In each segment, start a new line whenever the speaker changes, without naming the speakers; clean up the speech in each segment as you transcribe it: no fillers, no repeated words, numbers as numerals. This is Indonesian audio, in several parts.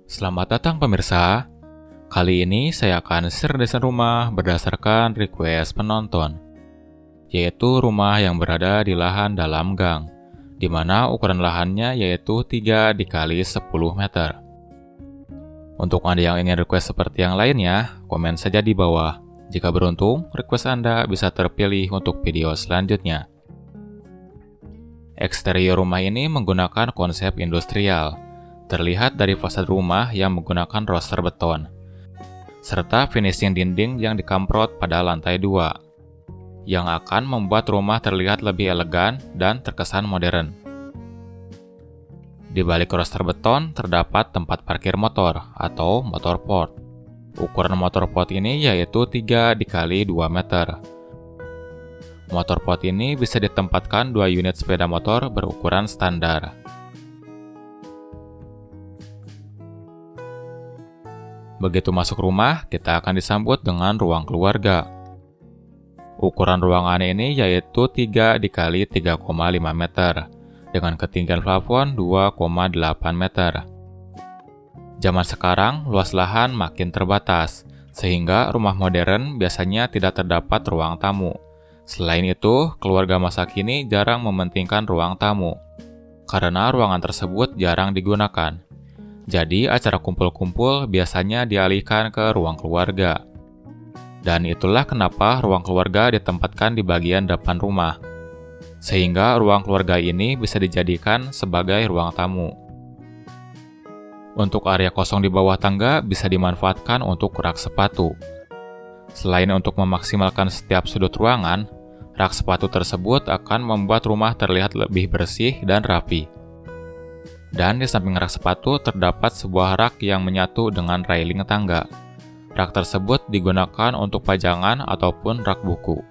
Selamat datang pemirsa. Kali ini saya akan share desain rumah berdasarkan request penonton, yaitu rumah yang berada di lahan dalam gang, di mana ukuran lahannya yaitu 3 dikali 10 meter. Untuk Anda yang ingin request seperti yang lainnya, komen saja di bawah. Jika beruntung, request Anda bisa terpilih untuk video selanjutnya. Eksterior rumah ini menggunakan konsep industrial, terlihat dari fasad rumah yang menggunakan roster beton, serta finishing dinding yang dikamprot pada lantai 2, yang akan membuat rumah terlihat lebih elegan dan terkesan modern. Di balik roster beton terdapat tempat parkir motor atau motor port. Ukuran motor port ini yaitu 3 dikali 2 meter. Motor port ini bisa ditempatkan 2 unit sepeda motor berukuran standar. Begitu masuk rumah, kita akan disambut dengan ruang keluarga. Ukuran ruangan ini yaitu 3 dikali 3,5 meter, dengan ketinggian plafon 2,8 meter. Zaman sekarang, luas lahan makin terbatas, sehingga rumah modern biasanya tidak terdapat ruang tamu. Selain itu, keluarga masa kini jarang mementingkan ruang tamu, karena ruangan tersebut jarang digunakan. Jadi, acara kumpul-kumpul biasanya dialihkan ke ruang keluarga. Dan itulah kenapa ruang keluarga ditempatkan di bagian depan rumah, sehingga ruang keluarga ini bisa dijadikan sebagai ruang tamu. Untuk area kosong di bawah tangga bisa dimanfaatkan untuk rak sepatu. Selain untuk memaksimalkan setiap sudut ruangan, rak sepatu tersebut akan membuat rumah terlihat lebih bersih dan rapi. Dan di samping rak sepatu terdapat sebuah rak yang menyatu dengan railing tangga. Rak tersebut digunakan untuk pajangan ataupun rak buku.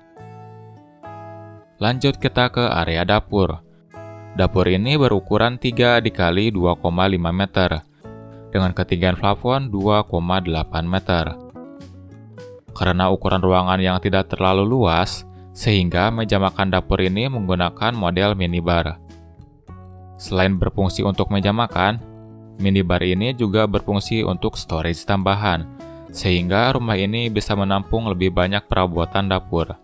Lanjut kita ke area dapur. Dapur ini berukuran 3 dikali 2,5 meter, dengan ketinggian plafon 2,8 meter. Karena ukuran ruangan yang tidak terlalu luas, sehingga meja makan dapur ini menggunakan model minibar. Selain berfungsi untuk meja makan, minibar ini juga berfungsi untuk storage tambahan, sehingga rumah ini bisa menampung lebih banyak perabotan dapur.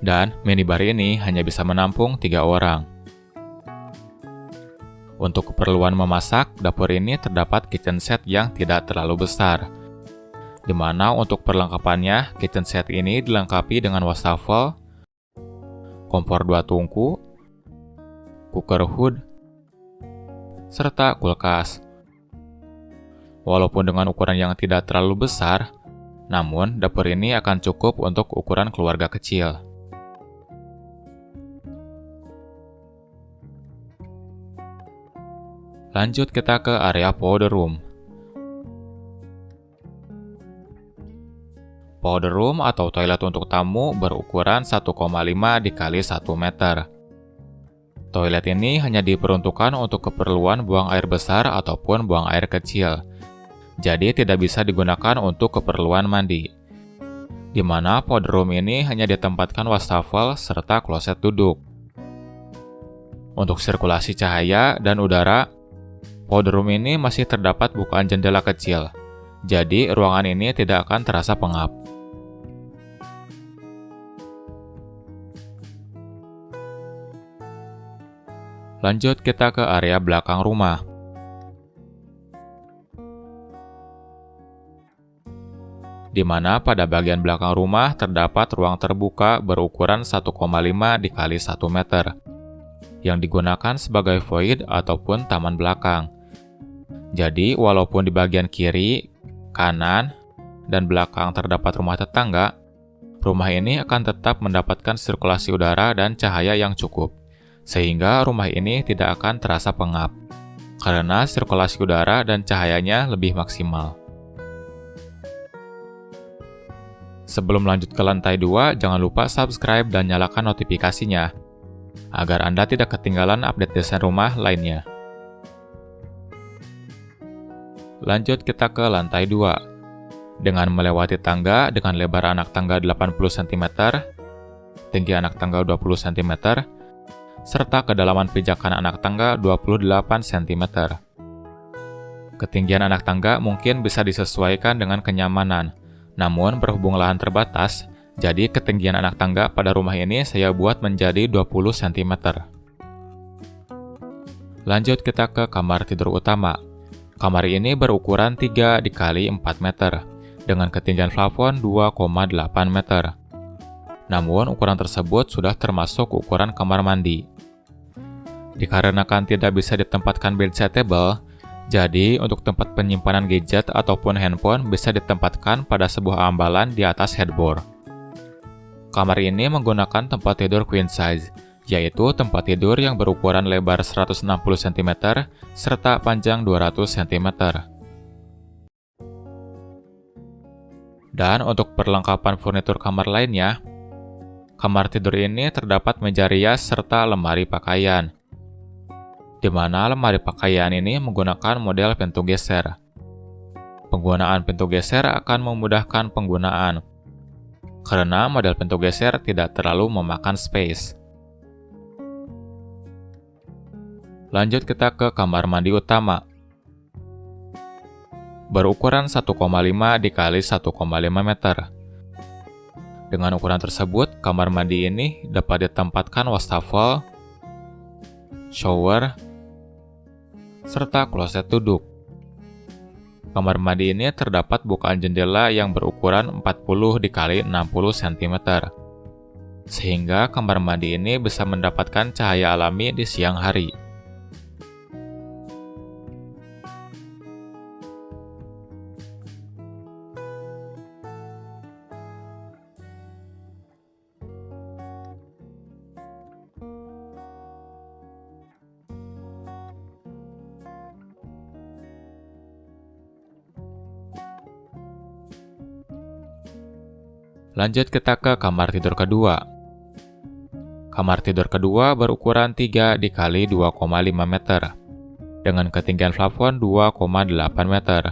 Dan minibar ini hanya bisa menampung 3 orang. Untuk keperluan memasak, dapur ini terdapat kitchen set yang tidak terlalu besar, di mana untuk perlengkapannya, kitchen set ini dilengkapi dengan wastafel, kompor 2 tungku, cooker hood, serta kulkas. Walaupun dengan ukuran yang tidak terlalu besar, namun dapur ini akan cukup untuk ukuran keluarga kecil. Lanjut kita ke area powder room. Powder room atau toilet untuk tamu berukuran 1,5 dikali 1 meter. Toilet ini hanya diperuntukkan untuk keperluan buang air besar ataupun buang air kecil. Jadi tidak bisa digunakan untuk keperluan mandi. Di mana powder room ini hanya ditempatkan wastafel serta kloset duduk. Untuk sirkulasi cahaya dan udara, powder room ini masih terdapat bukaan jendela kecil, jadi ruangan ini tidak akan terasa pengap. Lanjut kita ke area belakang rumah. Di mana pada bagian belakang rumah terdapat ruang terbuka berukuran 1,5 dikali 1 meter, yang digunakan sebagai void ataupun taman belakang. Jadi, walaupun di bagian kiri, kanan, dan belakang terdapat rumah tetangga, rumah ini akan tetap mendapatkan sirkulasi udara dan cahaya yang cukup, sehingga rumah ini tidak akan terasa pengap, karena sirkulasi udara dan cahayanya lebih maksimal. Sebelum lanjut ke lantai 2, jangan lupa subscribe dan nyalakan notifikasinya, agar Anda tidak ketinggalan update desain rumah lainnya. Lanjut kita ke lantai 2. Dengan melewati tangga dengan lebar anak tangga 80 cm, tinggi anak tangga 20 cm, serta kedalaman pijakan anak tangga 28 cm. Ketinggian anak tangga mungkin bisa disesuaikan dengan kenyamanan. Namun berhubung lahan terbatas, jadi ketinggian anak tangga pada rumah ini saya buat menjadi 20 cm. Lanjut kita ke kamar tidur utama. Kamar ini berukuran 3 x 4 meter, dengan ketinggian plafon 2,8 meter. Namun ukuran tersebut sudah termasuk ukuran kamar mandi. Dikarenakan tidak bisa ditempatkan bedside table, jadi untuk tempat penyimpanan gadget ataupun handphone bisa ditempatkan pada sebuah ambalan di atas headboard. Kamar ini menggunakan tempat tidur queen size, yaitu tempat tidur yang berukuran lebar 160 cm serta panjang 200 cm. Dan untuk perlengkapan furnitur kamar lainnya, kamar tidur ini terdapat meja rias serta lemari pakaian, di mana lemari pakaian ini menggunakan model pintu geser. Penggunaan pintu geser akan memudahkan penggunaan, karena model pintu geser tidak terlalu memakan space. Lanjut kita ke kamar mandi utama. Berukuran 1,5 x 1,5 meter. Dengan ukuran tersebut, kamar mandi ini dapat ditempatkan wastafel, shower, serta kloset duduk. Kamar mandi ini terdapat bukaan jendela yang berukuran 40 x 60 cm. Sehingga kamar mandi ini bisa mendapatkan cahaya alami di siang hari. Lanjut kita ke kamar tidur kedua. Kamar tidur kedua berukuran 3 x 2,5 meter, dengan ketinggian plafon 2,8 meter.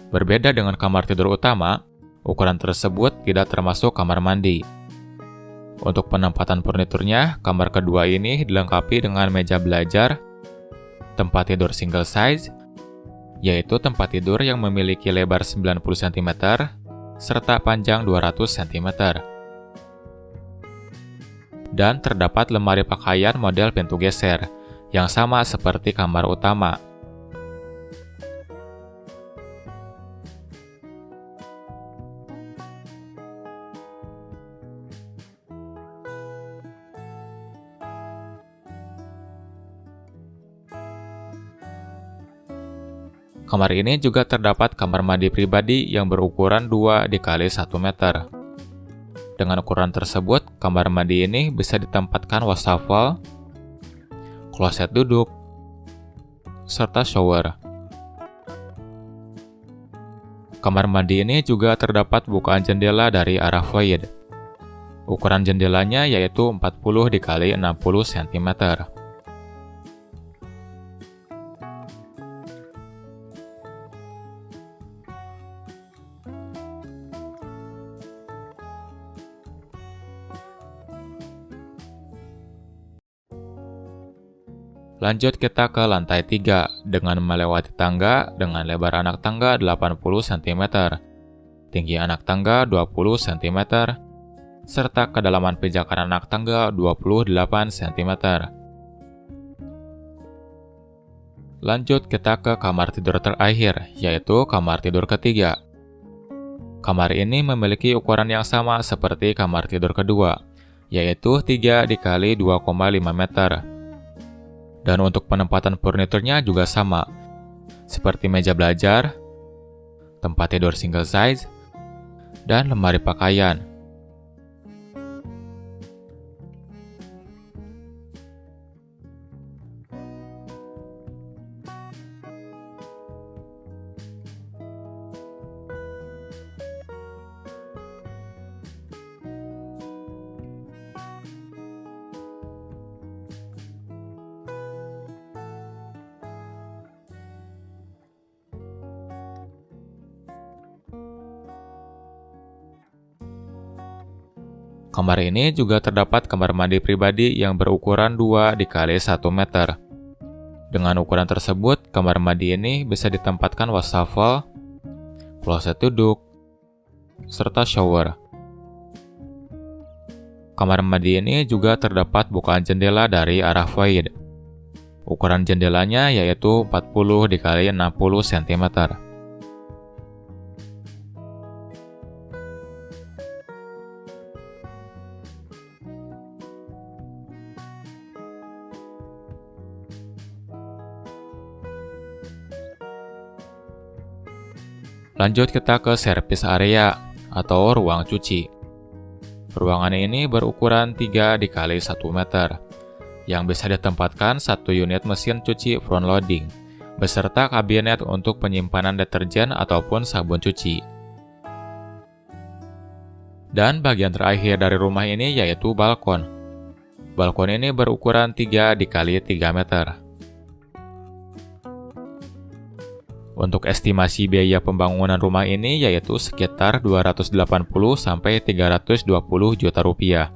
Berbeda dengan kamar tidur utama, ukuran tersebut tidak termasuk kamar mandi. Untuk penempatan furniturnya, kamar kedua ini dilengkapi dengan meja belajar, tempat tidur single size, yaitu tempat tidur yang memiliki lebar 90 cm, serta panjang 200 cm. Dan terdapat lemari pakaian model pintu geser, yang sama seperti kamar utama. Kamar ini juga terdapat kamar mandi pribadi yang berukuran 2 x 1 meter. Dengan ukuran tersebut, kamar mandi ini bisa ditempatkan wastafel, kloset duduk, serta shower. Kamar mandi ini juga terdapat bukaan jendela dari arah void. Ukuran jendelanya yaitu 40 x 60 cm. Lanjut kita ke lantai 3 dengan melewati tangga dengan lebar anak tangga 80 cm, tinggi anak tangga 20 cm, serta kedalaman pijakan anak tangga 28 cm. Lanjut kita ke kamar tidur terakhir, yaitu kamar tidur ketiga. Kamar ini memiliki ukuran yang sama seperti kamar tidur kedua, yaitu 3 x 2,5 meter. Dan untuk penempatan furniturnya juga sama, seperti meja belajar, tempat tidur single size, dan lemari pakaian. Kamar ini juga terdapat kamar mandi pribadi yang berukuran 2 x 1 meter. Dengan ukuran tersebut, kamar mandi ini bisa ditempatkan wastafel, kloset duduk, serta shower. Kamar mandi ini juga terdapat bukaan jendela dari arah void. Ukuran jendelanya yaitu 40 x 60 cm. Lanjut kita ke servis area atau ruang cuci. Ruangan ini berukuran 3 x 1 meter, yang bisa ditempatkan satu unit mesin cuci front loading, beserta kabinet untuk penyimpanan deterjen ataupun sabun cuci. Dan bagian terakhir dari rumah ini yaitu balkon. Balkon ini berukuran 3 x 3 meter. Untuk estimasi biaya pembangunan rumah ini yaitu sekitar 280–320 juta rupiah.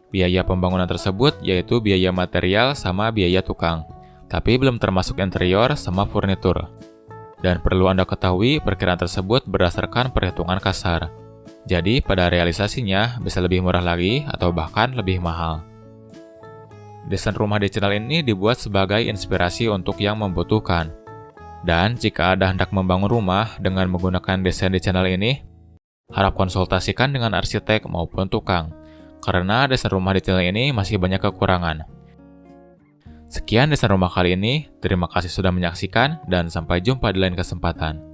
Biaya pembangunan tersebut yaitu biaya material sama biaya tukang, tapi belum termasuk interior sama furnitur. Dan perlu Anda ketahui, perkiraan tersebut berdasarkan perhitungan kasar. Jadi pada realisasinya bisa lebih murah lagi atau bahkan lebih mahal. Desain rumah di channel ini dibuat sebagai inspirasi untuk yang membutuhkan. Dan jika Anda hendak membangun rumah dengan menggunakan desain di channel ini, harap konsultasikan dengan arsitek maupun tukang, karena desain rumah di channel ini masih banyak kekurangan. Sekian desain rumah kali ini, terima kasih sudah menyaksikan dan sampai jumpa di lain kesempatan.